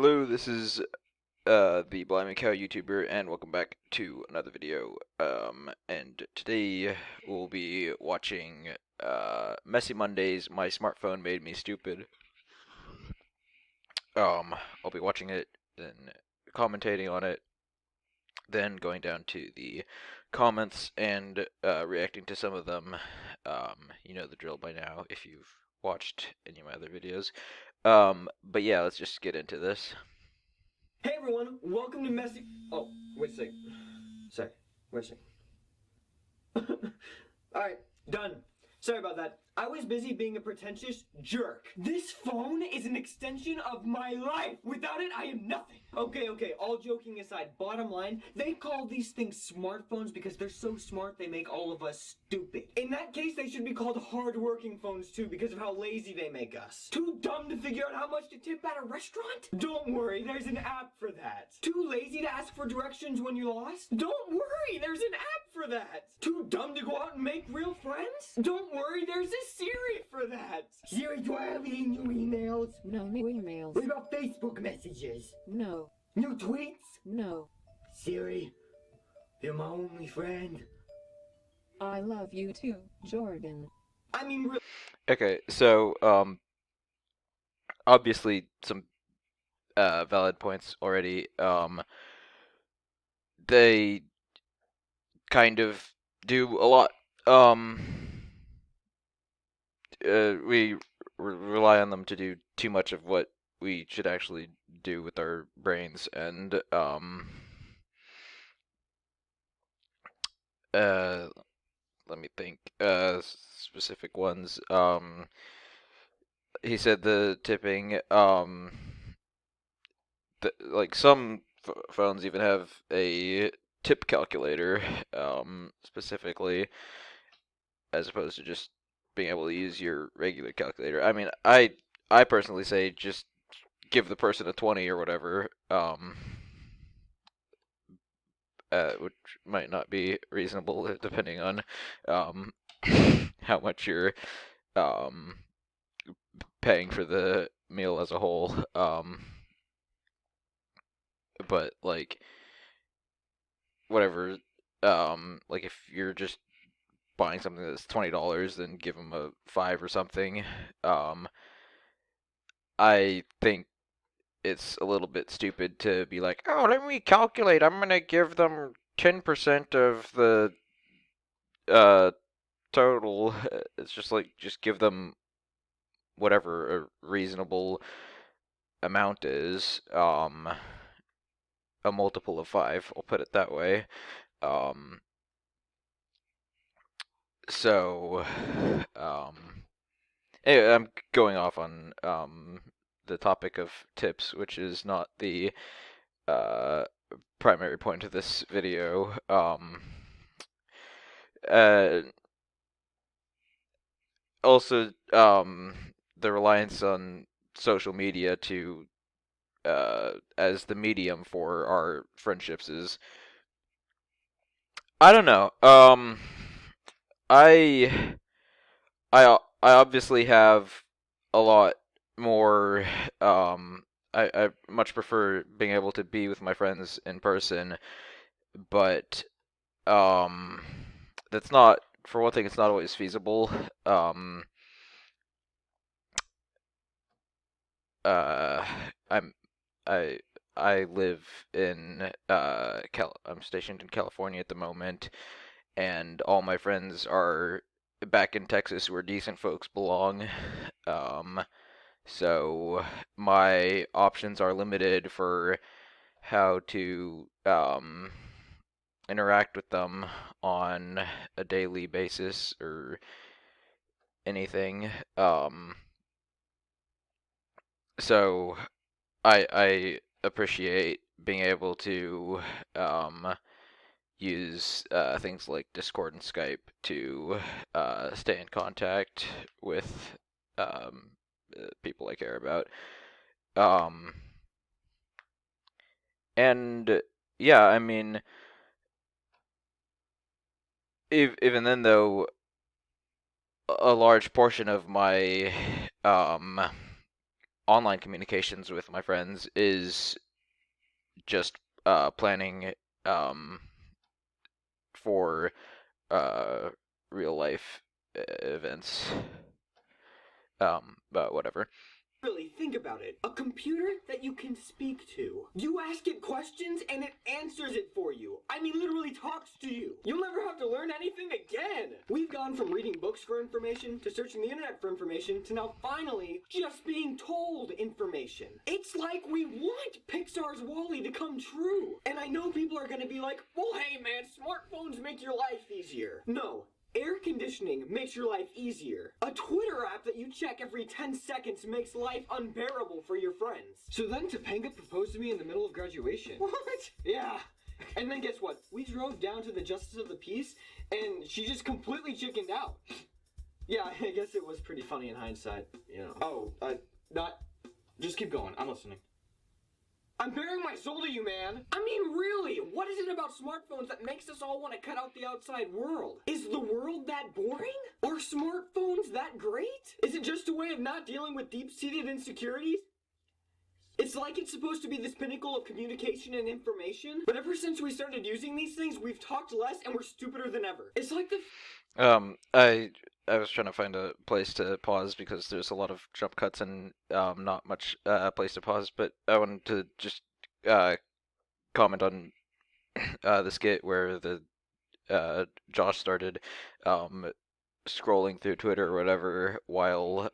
Hello, this is the Blimey Cow YouTuber, and welcome back to another video. And today we'll be watching Messy Mondays. My smartphone made me stupid. I'll be watching it, then commentating on it, then going down to the comments and reacting to some of them. You know the drill by now if you've watched any of my other videos. But yeah, let's just get into this. Hey everyone, welcome to Messy. Oh, wait a sec. Sorry, wait a sec. Alright, done. Sorry about that. I was busy being a pretentious jerk. This phone is an extension of my life. Without it, I am nothing. Okay, all joking aside, bottom line, they call these things smartphones because they're so smart they make all of us stupid. In that case, they should be called hard-working phones too because of how lazy they make us. Too dumb to figure out how much to tip at a restaurant? Don't worry, there's an app for that. Too lazy to ask for directions when you're lost? Don't worry, there's an app for that. Too dumb to go out and make real friends? Don't worry, there's a Siri for that. Siri, do I have any new emails? No new emails. What about Facebook messages? No. New tweets? No. Siri, you're my only friend. I love you too, Jordan. I mean, really. Okay, so obviously some valid points already. They kind of do a lot. We rely on them to do too much of what we should actually do with our brains, and let me think. Specific ones. He said the tipping. Like some phones even have a tip calculator, specifically, as opposed to just being able to use your regular calculator. I mean, I personally say just give the person a 20 or whatever, which might not be reasonable depending on how much you're paying for the meal as a whole. But like whatever, like if you're just buying something that's $20, then give them a 5 or something. I think it's a little bit stupid to be like, oh, let me calculate. I'm gonna give them 10% of the total. It's just like, just give them whatever a reasonable amount is. A multiple of 5. I'll put it that way. So, anyway, I'm going off on the topic of tips, which is not the primary point of this video. Also, the reliance on social media to as the medium for our friendships is, I don't know. I I obviously have a lot more. I much prefer being able to be with my friends in person, but um, that's not, for one thing, it's not always feasible. Uh, I'm I I live in I'm stationed in California at the moment, and all my friends are back in Texas where decent folks belong. Um, so my options are limited for how to interact with them on a daily basis or anything. So I appreciate being able to use things like Discord and Skype to stay in contact with people I care about. Um, and yeah, I mean, even then though, a large portion of my online communications with my friends is just planning for real life events. But whatever. Really think about it. A computer that you can speak to. You ask it questions and it answers it for you. I mean, literally talks to you. You'll never have to learn anything again. We've gone from reading books for information to searching the internet for information to now finally just being told information. It's like we want Pixar's WALL-E to come true. And I know people are gonna be like, well, hey man, smartphones make your life easier. No. Air conditioning makes your life easier. A Twitter app that you check every 10 seconds makes life unbearable for your friends. So then Topanga proposed to me in the middle of graduation. What? Yeah. And then guess what? We drove down to the Justice of the Peace, and she just completely chickened out. Yeah, I guess it was pretty funny in hindsight, you know. Just keep going. I'm listening. I'm bearing my soul to you, man. I mean, really, what is it about smartphones that makes us all want to cut out the outside world? Is the world that boring? Are smartphones that great? Is it just a way of not dealing with deep-seated insecurities? It's like it's supposed to be this pinnacle of communication and information, but ever since we started using these things, we've talked less and we're stupider than ever. It's like the... I was trying to find a place to pause because there's a lot of jump cuts and not much place to pause, but I wanted to just comment on the skit where the Josh started scrolling through Twitter or whatever while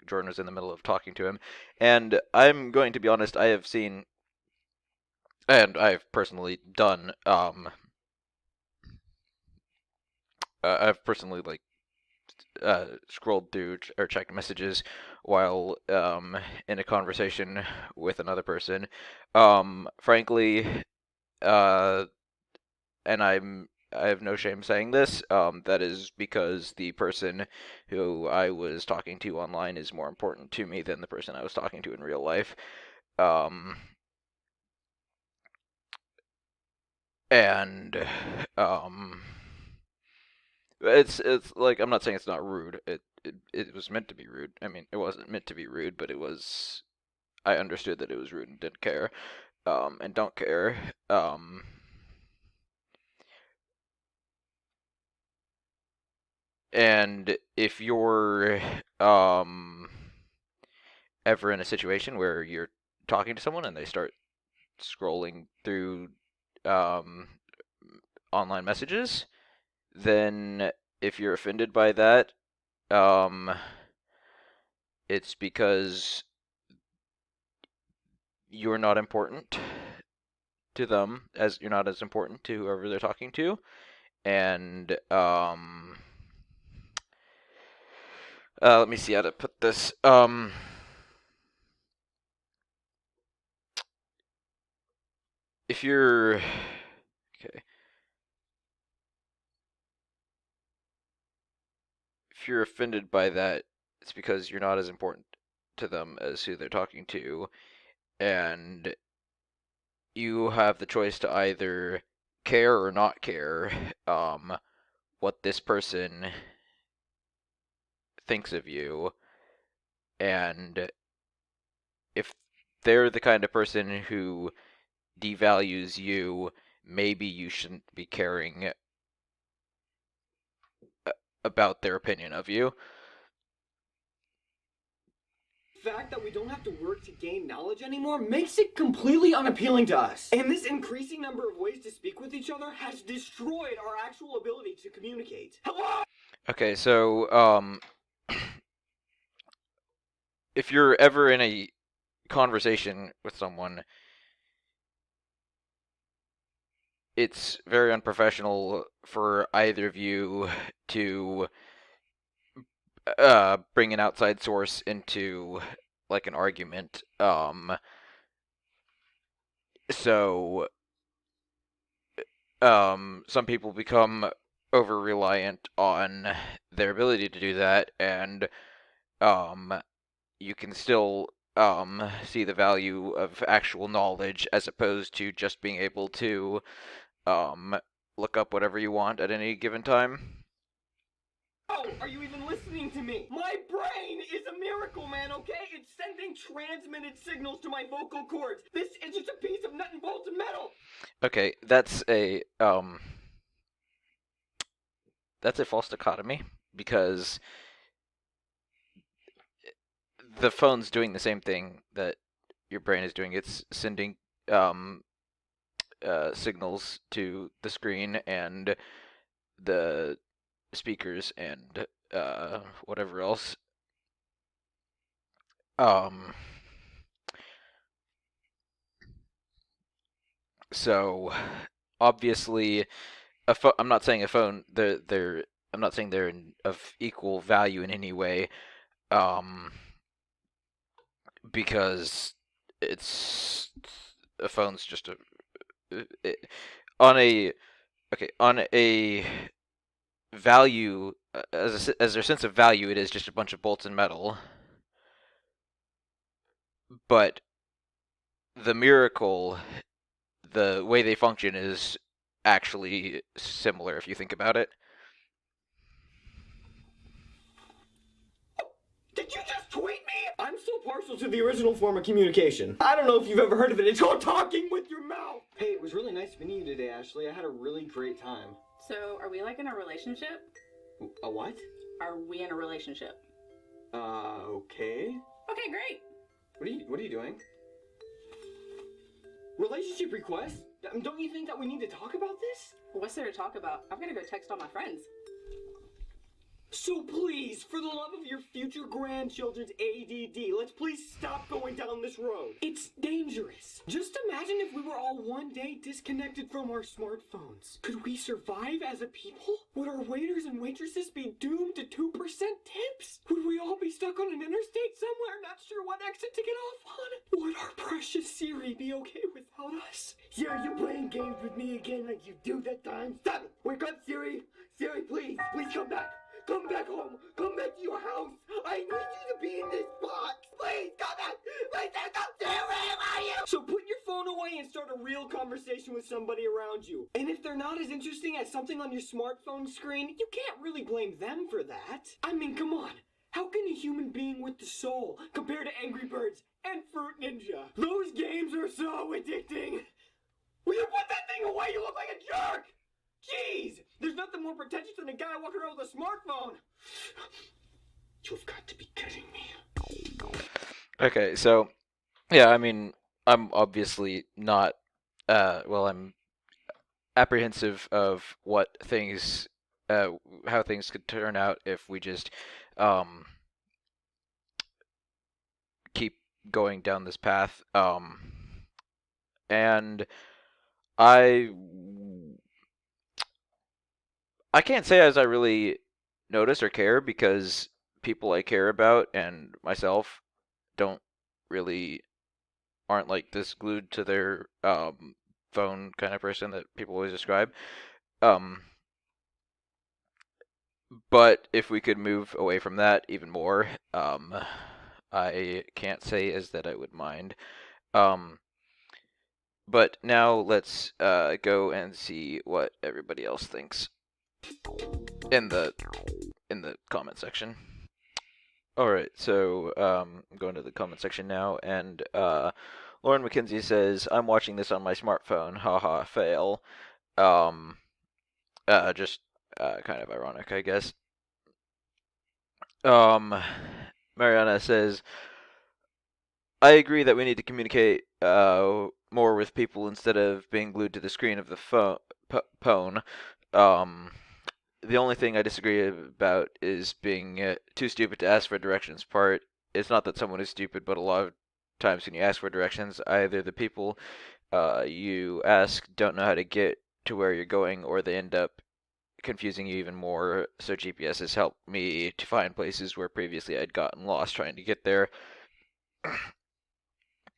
Jordan was in the middle of talking to him. And I'm going to be honest, I have seen, and I've personally done, I've personally like scrolled through or checked messages while in a conversation with another person. Frankly, and I have no shame saying this. That is because the person who I was talking to online is more important to me than the person I was talking to in real life. And it's like, I'm not saying it's not rude. It was meant to be rude. I mean, it wasn't meant to be rude, but it was. I understood that it was rude and didn't care, and don't care. And if you're ever in a situation where you're talking to someone and they start scrolling through online messages, then if you're offended by that, it's because you're not important to them, as you're not as important to whoever they're talking to. And let me see how to put this. If you're okay, if you're offended by that, it's because you're not as important to them as who they're talking to, and you have the choice to either care or not care what this person thinks of you, and if they're the kind of person who devalues you, maybe you shouldn't be caring about their opinion of you. fact that we don't have to work to gain knowledge anymore makes it completely unappealing to us. And this increasing number of ways to speak with each other has destroyed our actual ability to communicate. Hello? Okay, so if you're ever in a conversation with someone, it's very unprofessional for either of you to bring an outside source into like an argument. So some people become over reliant on their ability to do that, and you can still see the value of actual knowledge as opposed to just being able to look up whatever you want at any given time. Oh, are you even listening to me? My brain is a mirror miracle, man, okay? It's sending transmitted signals to my vocal cords. This is just a piece of nut and bolts and metal. Okay, that's a false dichotomy, because the phone's doing the same thing that your brain is doing. It's sending signals to the screen and the speakers and whatever else. So obviously, I'm not saying a phone. I'm not saying they're of equal value in any way. Because it's a phone's just it, on a on a value, as their sense of value, it is just a bunch of bolts and metal. But the miracle, the way they function, is actually similar if you think about it. Did you just tweet me? I'm still partial to the original form of communication. I don't know if you've ever heard of it. It's called talking with your mouth. Hey, it was really nice meeting you today, Ashley. I had a really great time. So, are we like in a relationship? A what? Are we in a relationship? Okay. Okay, great. What are you doing? Relationship request? Don't you think that we need to talk about this? What's there to talk about? I'm gonna go text all my friends. So please, for the love of your future grandchildren's ADD, let's please stop going down this road. It's dangerous. Just imagine if we were all one day disconnected from our smartphones. Could we survive as a people? Would our waiters and waitresses be doomed to 2% tips? Would we all be stuck on an interstate somewhere, not sure what exit to get off on? Would our precious Siri be okay without us? Siri, you playing games with me again like you do that time? Stop it! Wake up, Siri! Siri, please come back! Come back home! Come back to your house! I need you to be in this box! Please, come back! Please, come Siri, where are you? So put your phone away and start a real conversation with somebody around you. And if they're not as interesting as something on your smartphone screen, you can't really blame them for that. I mean, come on. How can a human being with the soul compare to Angry Birds and Fruit Ninja? Those games are so addicting! Will you put that thing away? You look like a jerk! Jeez! There's nothing more pretentious than a guy walking around with a smartphone! You've got to be kidding me. Okay, so yeah, I mean, I'm obviously not. I'm apprehensive of how things could turn out if we just um, keep going down this path. And I I can't say as I really notice or care, because people I care about and myself don't really aren't like this glued to their phone kind of person that people always describe. Um, but if we could move away from that even more, I can't say as that I would mind. Um, but now let's go and see what everybody else thinks in the comment section. All right, so I'm going to the comment section now, and Lauren McKenzie says, "I'm watching this on my smartphone. Haha, fail." Um, just kind of ironic, I guess. Mariana says, "I agree that we need to communicate more with people instead of being glued to the screen of the phone. The only thing I disagree about is being too stupid to ask for directions part. It's not that someone is stupid, but a lot of times when you ask for directions, either the people you ask don't know how to get to where you're going, or they end up confusing you even more. So GPS has helped me to find places where previously I'd gotten lost trying to get there."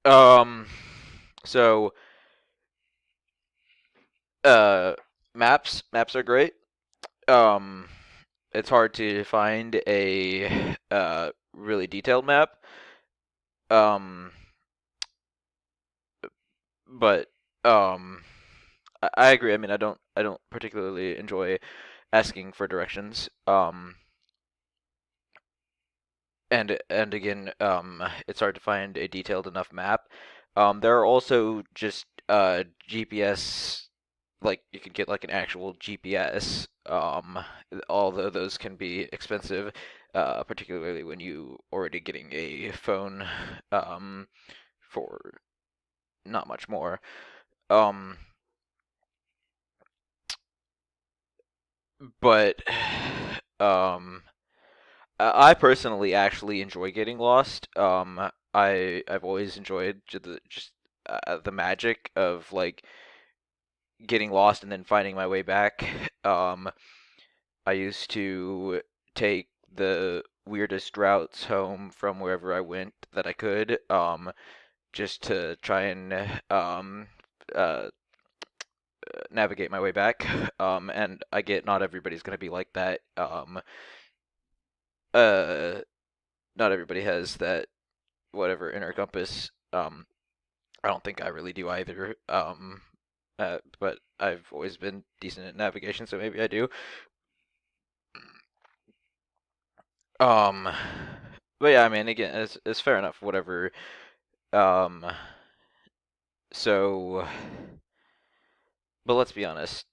Um, so uh, maps are great. Um, it's hard to find a really detailed map. Um, but I agree. I mean, I don't particularly enjoy asking for directions. and again, it's hard to find a detailed enough map. There are also just GPS, like you could get like an actual GPS. Although those can be expensive, particularly when you already getting a phone for not much more. Um, but um, I personally actually enjoy getting lost. I've always enjoyed the magic of like getting lost and then finding my way back. I used to take the weirdest routes home from wherever I went that I could, just to try and uh, navigate my way back. And I get not everybody's gonna be like that. Uh, Not everybody has that whatever inner compass. I don't think I really do either. But I've always been decent at navigation, so maybe I do. Um, but yeah, I mean, again, it's fair enough. Whatever. Um, so, but let's be honest.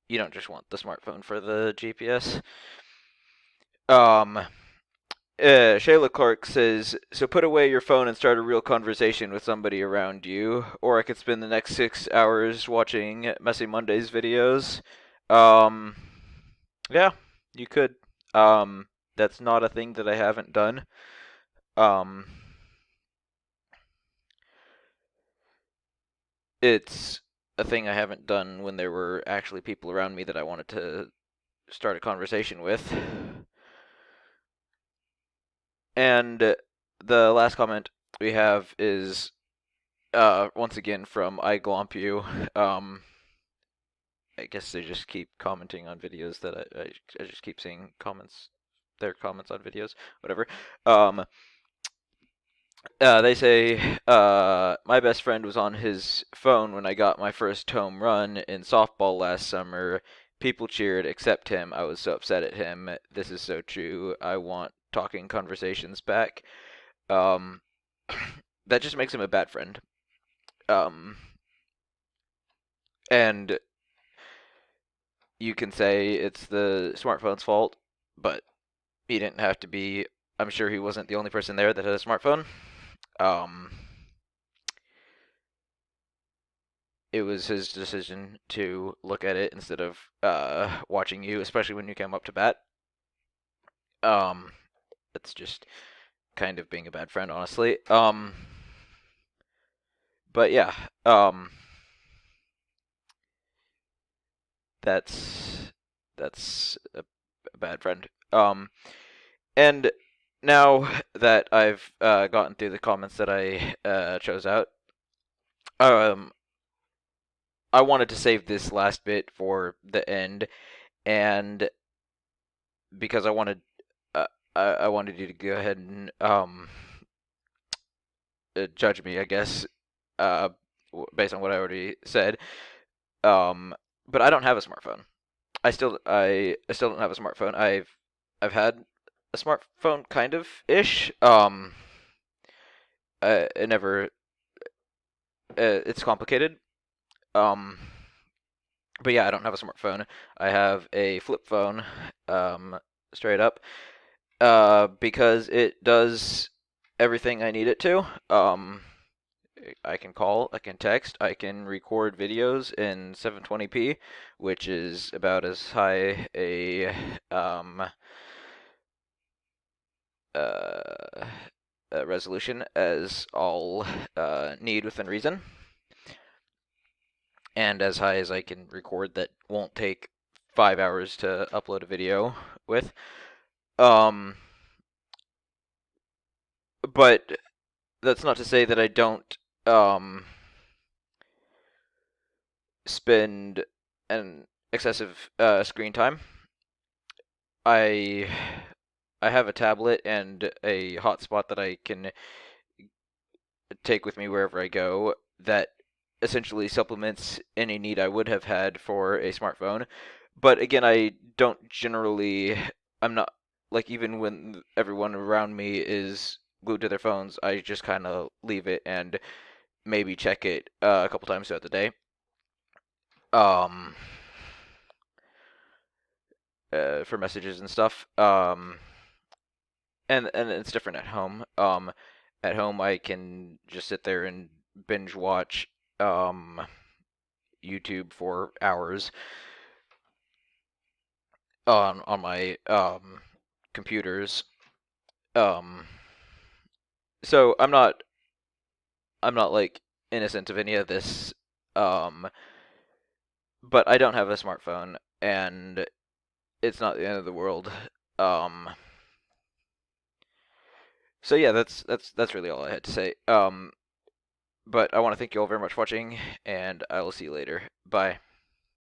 You don't just want the smartphone for the GPS. Um, Shayla Clark says, so put away your phone and start a real conversation with somebody around you, or I could spend the next 6 hours watching Messy Mondays videos. Um, yeah, you could. That's not a thing that I haven't done. Um, it's a thing I haven't done when there were actually people around me that I wanted to start a conversation with. And the last comment we have is once again from I Glomp You. I guess they just keep commenting on videos that I just keep seeing comments, their comments on videos, whatever. They say, my best friend was on his phone when I got my first home run in softball last summer. People cheered except him. I was so upset at him. This is so true. I want talking conversations back. Um, that just makes him a bad friend. Um, and you can say it's the smartphone's fault, but he didn't have to be. I'm sure he wasn't the only person there that had a smartphone. Um, it was his decision to look at it instead of watching you, especially when you came up to bat. Um, that's just kind of being a bad friend, honestly. But yeah, that's a bad friend. And now that I've gotten through the comments that I chose out, um, I wanted to save this last bit for the end, and because I wanted you to go ahead and judge me, I guess, uh, based on what I already said. But I don't have a smartphone. I still don't have a smartphone. I've had a smartphone kind of ish. It never. It's complicated. Um, but yeah, I don't have a smartphone. I have a flip phone. Straight up. Because it does everything I need it to. I can call, I can text, I can record videos in 720p, which is about as high uh, a resolution as I'll need within reason, and as high as I can record that won't take 5 hours to upload a video with. Um, but that's not to say that I don't spend an excessive screen time. I I have a tablet and a hotspot that I can take with me wherever I go that essentially supplements any need I would have had for a smartphone. But again, I don't generally. I'm not like even when everyone around me is glued to their phones, I just kind of leave it and maybe check it a couple times throughout the day. Um, for messages and stuff. And it's different at home. At home I can just sit there and binge watch YouTube for hours on my computers. Um, so I'm not like innocent of any of this. Um, but I don't have a smartphone, and it's not the end of the world. Um, so yeah, that's really all I had to say. But I want to thank you all very much for watching, and I will see you later. Bye.